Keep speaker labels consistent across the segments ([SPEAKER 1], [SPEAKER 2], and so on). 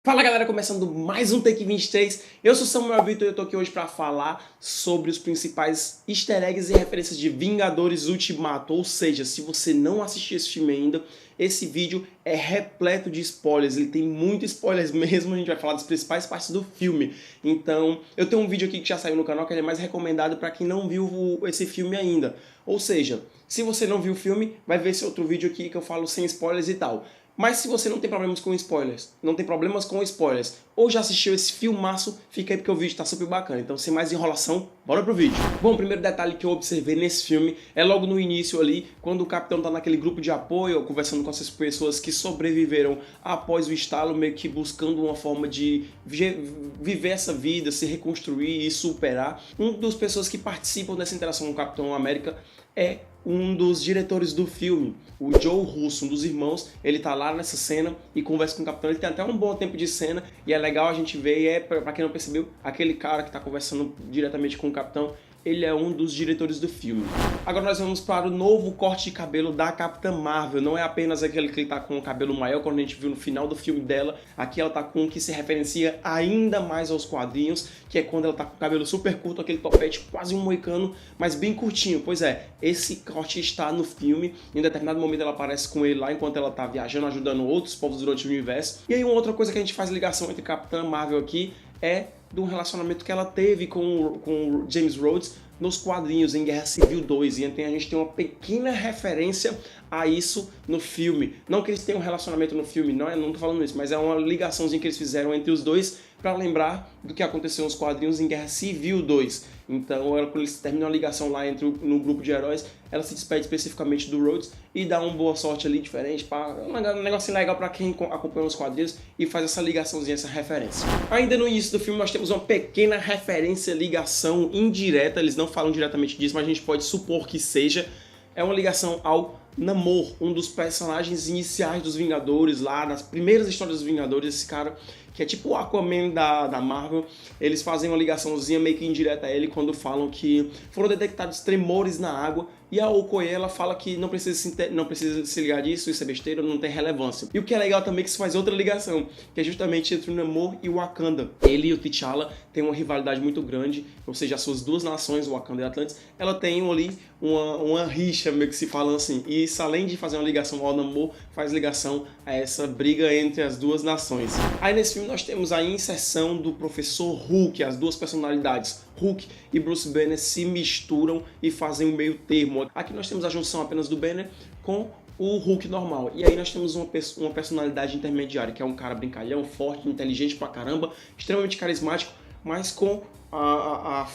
[SPEAKER 1] Fala galera, começando mais um Take 23, eu sou Samuel Vitor e eu tô aqui hoje pra falar sobre os principais easter eggs e referências de Vingadores Ultimato, ou seja, se você não assistiu esse filme ainda, esse vídeo é repleto de spoilers, ele tem muitos spoilers mesmo, a gente vai falar das principais partes do filme. Então, eu tenho um vídeo aqui que já saiu no canal que ele é mais recomendado pra quem não viu esse filme ainda, ou seja, se você não viu o filme, vai ver esse outro vídeo aqui que eu falo sem spoilers e tal. Mas se você não tem problemas com spoilers, ou já assistiu esse filmaço, fica aí porque o vídeo tá super bacana. Então, sem mais enrolação, bora pro vídeo. Bom, o primeiro detalhe que eu observei nesse filme é logo no início ali, quando o Capitão tá naquele grupo de apoio, conversando com essas pessoas que sobreviveram após o estalo, meio que buscando uma forma de viver essa vida, se reconstruir e superar. Um das pessoas que participam dessa interação com o Capitão América é um dos diretores do filme, o Joe Russo, um dos irmãos. Ele tá lá nessa cena e conversa com o Capitão. Ele tem até um bom tempo de cena e é legal a gente ver, e pra quem não percebeu, aquele cara que tá conversando diretamente com o Capitão, ele é um dos diretores do filme. Agora nós vamos para o novo corte de cabelo da Capitã Marvel. Não é apenas aquele que tá com o cabelo maior, quando a gente viu no final do filme dela. Aqui ela tá com o que se referencia ainda mais aos quadrinhos, que é quando ela tá com o cabelo super curto, aquele topete quase um moicano, mas bem curtinho. Pois é, esse corte está no filme. Em determinado momento ela aparece com ele lá, enquanto ela tá viajando, ajudando outros povos durante o universo. E aí uma outra coisa que a gente faz ligação entre Capitã Marvel aqui é do relacionamento que ela teve com o James Rhodes nos quadrinhos em Guerra Civil 2, e então a gente tem uma pequena referência a isso no filme. Não que eles tenham um relacionamento no filme, não tô falando isso, mas é uma ligaçãozinha que eles fizeram entre os dois para lembrar do que aconteceu nos quadrinhos em Guerra Civil 2. Então, quando eles terminam a ligação lá no grupo de heróis, ela se despede especificamente do Rhodes e dá uma boa sorte ali diferente, um negocinho legal para quem acompanha os quadrinhos e faz essa ligaçãozinha, essa referência. Ainda no início do filme nós temos uma pequena referência, ligação indireta, eles não falam diretamente disso, mas a gente pode supor que seja. É uma ligação ao Namor, um dos personagens iniciais dos Vingadores, lá nas primeiras histórias dos Vingadores, esse cara que é tipo o Aquaman da Marvel. Eles fazem uma ligaçãozinha meio que indireta a ele quando falam que foram detectados tremores na água, e a Okoye ela fala que não precisa se ligar disso, isso é besteira, não tem relevância. E o que é legal também é que se faz outra ligação, que é justamente entre o Namor e o Wakanda. Ele e o T'Challa têm uma rivalidade muito grande, ou seja, as suas duas nações, o Wakanda e Atlantis, ela tem ali uma rixa, meio que se falando assim. E isso, além de fazer uma ligação ao Namor, faz ligação a essa briga entre as duas nações. Aí nesse filme nós temos a inserção do Professor Hulk, as duas personalidades, Hulk e Bruce Banner, se misturam e fazem um meio termo. Aqui nós temos a junção apenas do Banner com o Hulk normal. E aí nós temos uma personalidade intermediária, que é um cara brincalhão, forte, inteligente pra caramba, extremamente carismático, mas com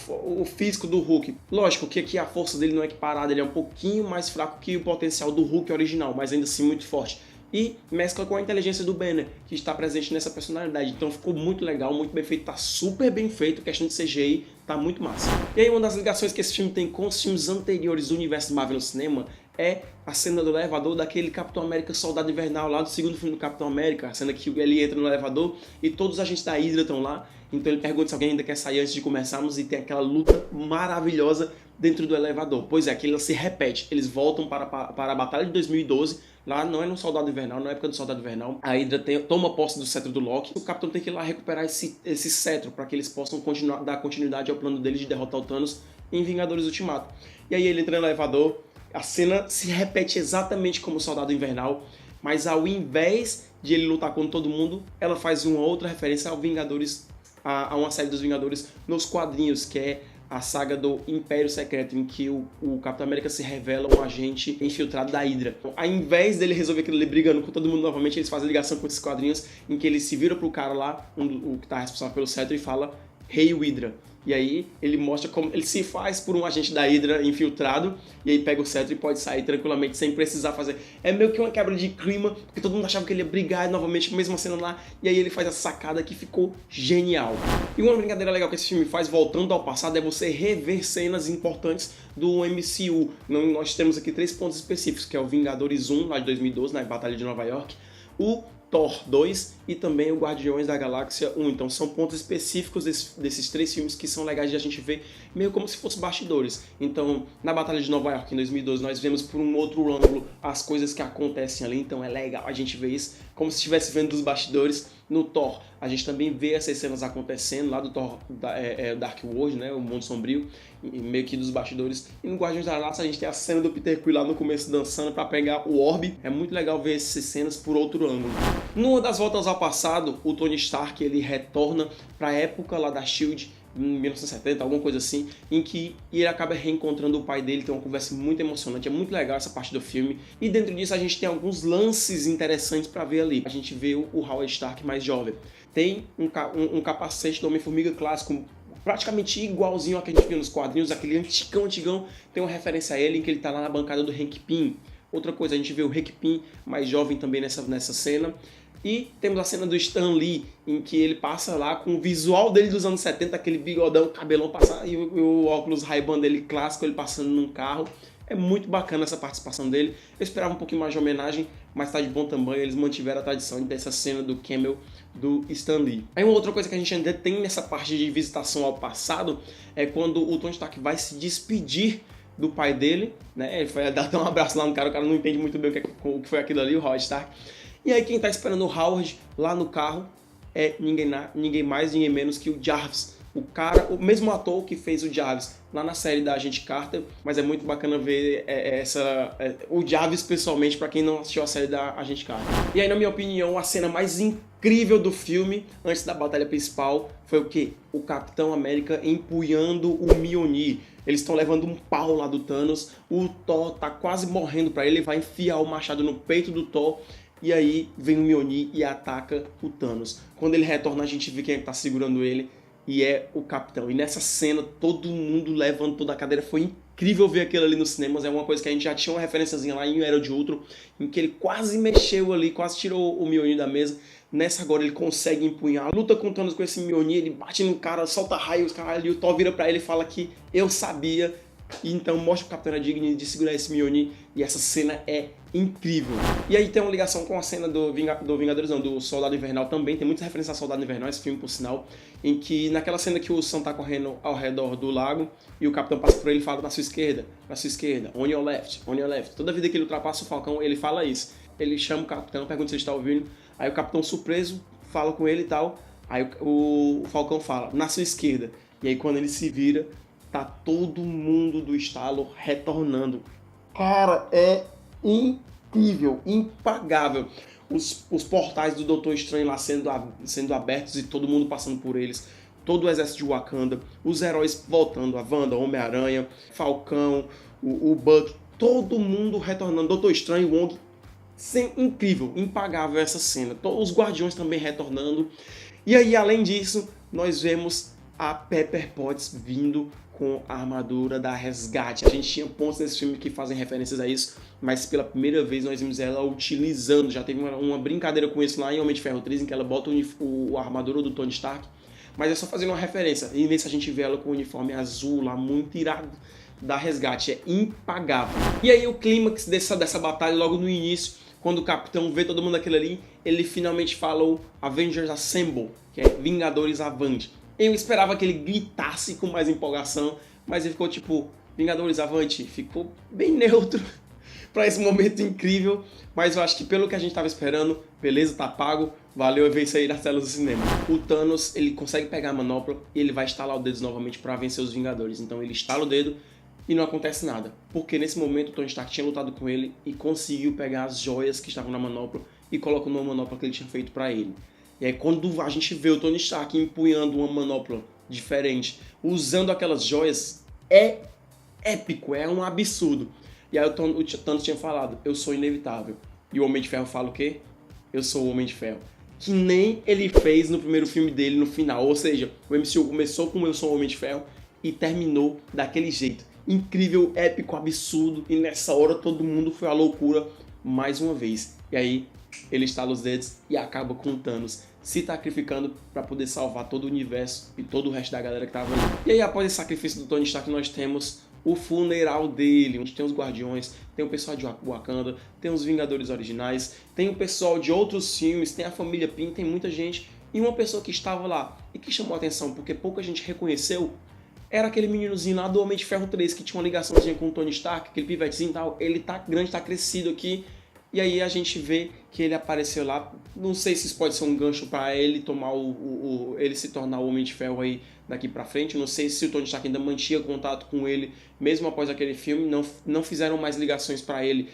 [SPEAKER 1] o físico do Hulk. Lógico que aqui a força dele não é equiparada, ele é um pouquinho mais fraco que o potencial do Hulk original, mas ainda assim muito forte. E mescla com a inteligência do Banner, que está presente nessa personalidade. Então ficou muito legal, muito bem feito, tá super bem feito, a questão de CGI tá muito massa. E aí uma das ligações que esse filme tem com os filmes anteriores do universo Marvel no cinema é a cena do elevador daquele Capitão América Soldado Invernal lá do segundo filme do Capitão América, a cena que ele entra no elevador e todos os agentes da Hydra estão lá, então ele pergunta se alguém ainda quer sair antes de começarmos, e tem aquela luta maravilhosa dentro do elevador. Pois é, aquilo se repete, eles voltam para a Batalha de 2012, lá não é no Soldado Invernal, na época do Soldado Invernal, a Hydra toma posse do cetro do Loki, o Capitão tem que ir lá recuperar esse cetro para que eles possam dar continuidade ao plano deles de derrotar o Thanos em Vingadores Ultimato. E aí ele entra no elevador, a cena se repete exatamente como o Soldado Invernal, mas ao invés de ele lutar contra todo mundo, ela faz uma outra referência ao Vingadores, a uma série dos Vingadores nos quadrinhos, que é a saga do Império Secreto, em que o Capitão América se revela um agente infiltrado da Hydra. Ao invés dele resolver aquilo ali brigando com todo mundo novamente, eles fazem ligação com esses quadrinhos, em que ele se vira pro cara lá, o que tá responsável pelo cetro, e fala: "Hey Hydra". E aí ele mostra como ele se faz por um agente da Hydra infiltrado, e aí pega o cetro e pode sair tranquilamente sem precisar fazer. É meio que uma quebra de clima, porque todo mundo achava que ele ia brigar novamente, mesma cena lá, e aí ele faz a sacada que ficou genial. E uma brincadeira legal que esse filme faz, voltando ao passado, é você rever cenas importantes do MCU. Nós temos aqui 3 pontos específicos, que é o Vingadores 1, lá de 2012, na Batalha de Nova York, o Thor 2 e também o Guardiões da Galáxia 1. Então são pontos específicos desses 3 filmes que são legais de a gente ver, meio como se fossem bastidores. Então, na Batalha de Nova York em 2012, nós vemos por um outro ângulo as coisas que acontecem ali, então é legal a gente ver isso como se estivesse vendo dos bastidores. No Thor, a gente também vê essas cenas acontecendo lá do Thor Dark World, né, o Mundo Sombrio, meio que dos bastidores. E no Guardiões da Galáxia a gente tem a cena do Peter Quill lá no começo dançando para pegar o Orb. É muito legal ver essas cenas por outro ângulo. Numa das voltas ao passado, o Tony Stark ele retorna para a época lá da SHIELD, em 1970, alguma coisa assim, em que ele acaba reencontrando o pai dele, tem uma conversa muito emocionante, é muito legal essa parte do filme, e dentro disso a gente tem alguns lances interessantes para ver ali. A gente vê o Howard Stark mais jovem, tem um capacete do Homem-Formiga clássico, praticamente igualzinho ao que a gente viu nos quadrinhos, aquele antigão, tem uma referência a ele em que ele tá lá na bancada do Hank Pym. Outra coisa, a gente vê o Hank Pym mais jovem também nessa cena. E temos a cena do Stan Lee, em que ele passa lá com o visual dele dos anos 70, aquele bigodão, cabelão passando, e o óculos Ray-Ban dele clássico, ele passando num carro. É muito bacana essa participação dele. Eu esperava um pouquinho mais de homenagem, mas tá de bom tamanho. Eles mantiveram a tradição dessa cena do cameo do Stan Lee. Aí uma outra coisa que a gente ainda tem nessa parte de visitação ao passado é quando o Tony Stark vai se despedir do pai dele, né? Ele foi dar até um abraço lá no cara, o cara não entende muito bem o que foi aquilo ali, o Howard Stark. E aí quem tá esperando o Howard lá no carro é ninguém mais, ninguém menos que o Jarvis. O mesmo ator que fez o Jarvis lá na série da Agente Carter, mas é muito bacana ver o Jarvis pessoalmente para quem não assistiu a série da Agente Carter. E aí, na minha opinião, a cena mais incrível do filme, antes da batalha principal, foi o quê? O Capitão América empunhando o Mjolnir. Eles estão levando um pau lá do Thanos, o Thor tá quase morrendo para ele vai enfiar o machado no peito do Thor. E aí vem o Mjolnir e ataca o Thanos. Quando ele retorna, a gente vê quem tá segurando ele, e é o Capitão. E nessa cena, todo mundo levantou da cadeira. Foi incrível ver aquilo ali nos cinemas. É uma coisa que a gente já tinha uma referenciazinha lá em Era de Ultron, em que ele quase mexeu ali, quase tirou o Mjolnir da mesa. Nessa agora ele consegue empunhar. Luta com o Thanos com esse Mjolnir, ele bate no cara, solta raios, caralho, e o Thor vira pra ele e fala que eu sabia. E então mostra o Capitão era digno de segurar esse Mjolnir, e essa cena é incrível. E aí tem uma ligação com a cena do Vingadores, não, do Soldado Invernal também, tem muita referência ao Soldado Invernal, esse filme por sinal, em que naquela cena que o Sam tá correndo ao redor do lago, e o Capitão passa por ele e fala na sua esquerda, on your left, on your left. Toda vida que ele ultrapassa o Falcão, ele fala isso. Ele chama o Capitão, pergunta se ele está ouvindo, aí o Capitão surpreso fala com ele e tal, aí o Falcão fala, na sua esquerda. E aí quando ele se vira, tá todo mundo do estalo retornando. Cara, é incrível, impagável. Os portais do Doutor Estranho lá sendo abertos e todo mundo passando por eles. Todo o exército de Wakanda, os heróis voltando, a Wanda, Homem-Aranha, Falcão, o Buck, todo mundo retornando. Doutor Estranho, Wong, incrível, impagável essa cena. Os Guardiões também retornando. E aí, além disso, nós vemos a Pepper Potts vindo com a armadura da Resgate. A gente tinha pontos nesse filme que fazem referências a isso, mas pela primeira vez nós vimos ela utilizando. Já teve uma brincadeira com isso lá em Homem de Ferro 3, em que ela bota a armadura do Tony Stark, mas é só fazendo uma referência. E nesse a gente vê ela com o uniforme azul lá, muito irado, da Resgate. É impagável. E aí o clímax dessa batalha, logo no início, quando o Capitão vê todo mundo aquilo ali, ele finalmente falou Avengers Assemble, que é Vingadores Avante. Eu esperava que ele gritasse com mais empolgação, mas ele ficou tipo, Vingadores Avante, ficou bem neutro para esse momento incrível, mas eu acho que pelo que a gente estava esperando, beleza, tá pago, valeu ver isso aí nas telas do cinema. O Thanos, ele consegue pegar a manopla e ele vai estalar o dedo novamente para vencer os Vingadores, então ele estala o dedo e não acontece nada, porque nesse momento o Tony Stark tinha lutado com ele e conseguiu pegar as joias que estavam na manopla e colocou numa manopla que ele tinha feito para ele. E aí quando a gente vê o Tony Stark empunhando uma manopla diferente, usando aquelas joias, é épico, é um absurdo. E aí o Thanos tinha falado, eu sou inevitável. E o Homem de Ferro fala o quê? Eu sou o Homem de Ferro. Que nem ele fez no primeiro filme dele no final. Ou seja, o MCU começou com eu sou o Homem de Ferro e terminou daquele jeito. Incrível, épico, absurdo. E nessa hora todo mundo foi à loucura mais uma vez. E aí ele estala os dedos e acaba com o Thanos se sacrificando para poder salvar todo o universo e todo o resto da galera que tava ali. E aí após esse sacrifício do Tony Stark nós temos o funeral dele, onde tem os Guardiões, tem o pessoal de Wakanda, tem os Vingadores originais, tem o pessoal de outros filmes, tem a família Pym, tem muita gente. E uma pessoa que estava lá e que chamou a atenção porque pouca gente reconheceu era aquele meninozinho lá do Homem de Ferro 3 que tinha uma ligaçãozinha com o Tony Stark, aquele pivetezinho e tal. Ele tá grande, tá crescido aqui. E aí a gente vê que ele apareceu lá. Não sei se isso pode ser um gancho para ele tomar ele se tornar o Homem de Ferro aí daqui para frente. Não sei se o Tony Stark ainda mantinha contato com ele mesmo após aquele filme. Não fizeram mais ligações para ele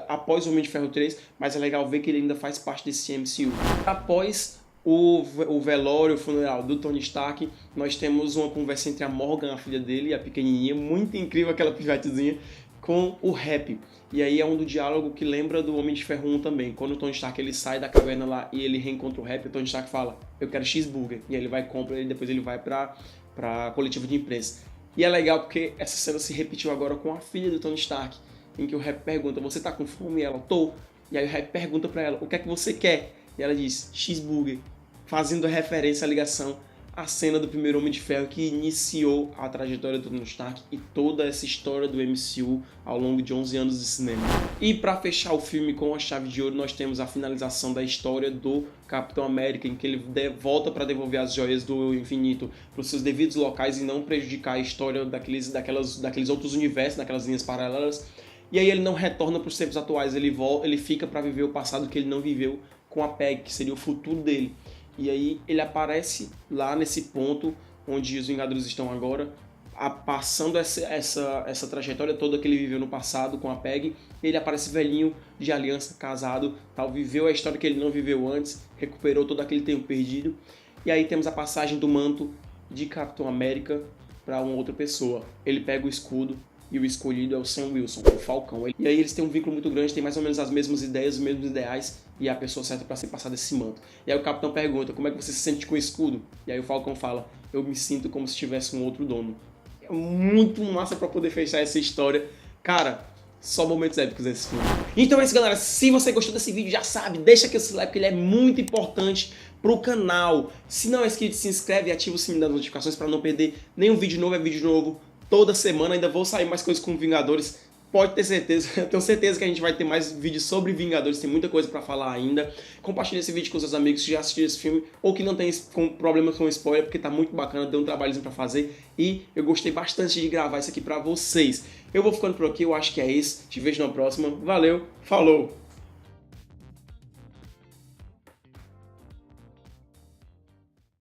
[SPEAKER 1] após o Homem de Ferro 3, mas é legal ver que ele ainda faz parte desse MCU. Após o velório, o funeral do Tony Stark, nós temos uma conversa entre a Morgan, a filha dele, a pequenininha, muito incrível aquela pivetezinha, com o Happy. E aí é um do diálogo que lembra do Homem de Ferro 1 também. Quando o Tony Stark ele sai da caverna lá e ele reencontra o Happy, o Tony Stark fala, eu quero cheeseburger. E aí ele vai e compra e depois ele vai pra coletivo de imprensa. E é legal porque essa cena se repetiu agora com a filha do Tony Stark, em que o Happy pergunta, você tá com fome? E ela, tô. E aí o Happy pergunta pra ela, o que é que você quer? E ela diz, cheeseburger, fazendo referência à ligação à cena do primeiro Homem de Ferro que iniciou a trajetória do Tony Stark e toda essa história do MCU ao longo de 11 anos de cinema. E para fechar o filme com a chave de ouro, nós temos a finalização da história do Capitão América, em que ele volta para devolver as joias do infinito para os seus devidos locais e não prejudicar a história daqueles outros universos, daquelas linhas paralelas. E aí ele não retorna para os tempos atuais, ele fica para viver o passado que ele não viveu com a Peggy, que seria o futuro dele. E aí ele aparece lá nesse ponto onde os Vingadores estão agora, passando essa trajetória toda que ele viveu no passado com a Peggy. Ele aparece velhinho, de aliança, casado, tal, viveu a história que ele não viveu antes, recuperou todo aquele tempo perdido. E aí temos a passagem do manto de Capitão América para uma outra pessoa. Ele pega o escudo e o escolhido é o Sam Wilson, o Falcão. E aí eles têm um vínculo muito grande, têm mais ou menos as mesmas ideias, os mesmos ideais, e é a pessoa certa para ser passada esse manto. E aí o Capitão pergunta, como é que você se sente com o escudo? E aí o Falcão fala, eu me sinto como se tivesse um outro dono. É muito massa para poder fechar essa história. Cara, só momentos épicos desse filme. Então é isso, galera. Se você gostou desse vídeo, já sabe, deixa aqui o seu like, porque ele é muito importante pro canal. Se não é inscrito, se inscreve e ativa o sininho das notificações para não perder nenhum vídeo novo, é vídeo novo toda semana. Ainda vou sair mais coisas com Vingadores, pode ter certeza. Eu tenho certeza que a gente vai ter mais vídeos sobre Vingadores, tem muita coisa pra falar ainda. Compartilhe esse vídeo com seus amigos que já assistiram esse filme ou que não tem problemas com spoiler, porque tá muito bacana, deu um trabalhozinho pra fazer e eu gostei bastante de gravar isso aqui pra vocês. Eu vou ficando por aqui, eu acho que é isso. Te vejo na próxima. Valeu, falou!